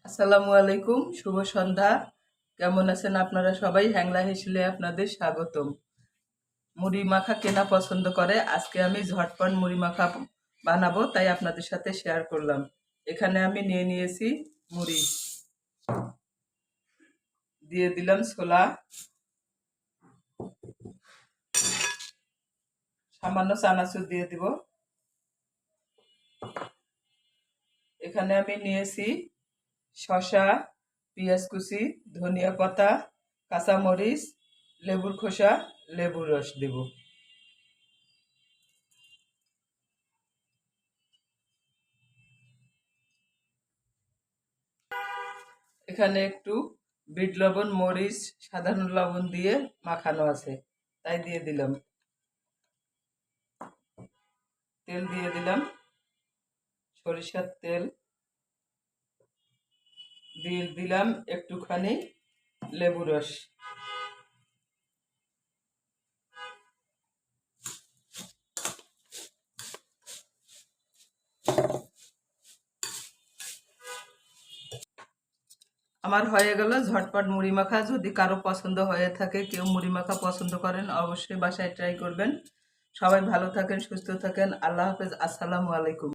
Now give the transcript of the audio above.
আসসালামু আলাইকুম, শুভ সন্ধ্যা। কেমন আছেন আপনারা সবাই? হ্যাংলা হেসেলে আপনাদের স্বাগতম। মুড়ি মাখা কেনা পছন্দ করে, আজকে আমি ঝটপট মুড়ি মাখা বানাবো, তাই আপনাদের সাথে শেয়ার করলাম। এখানে আমি নিয়ে নিয়েছি মুড়ি, দিয়ে দিলাম ছোলা, সামান্য চানাচুর দিয়ে দিব। এখানে আমি নিয়েছি শসা, পেঁয়াজ কুচি, ধনিয়া পাতা, কাঁচামরিচ, লেবুর খোসা, লেবুর রস দেব। এখানে একটু বিট লবণ, মরিচ, সাধারণ লবণ দিয়ে মাখানো আছে, তাই দিয়ে দিলাম। তেল দিয়ে দিলাম, সরিষার তেল দিয়ে দিলাম, একটুখানি লেবু রস। আমার হয়ে গেল ঝটপট মুড়ি মাখা। যদি কারো পছন্দ হয়ে থাকে, কেউ মুড়ি মাখা পছন্দ করেন, অবশ্যই বাসায় ট্রাই করবেন। সবাই ভালো থাকেন, সুস্থ থাকেন। আল্লাহ হাফেজ। আসসালামু আলাইকুম।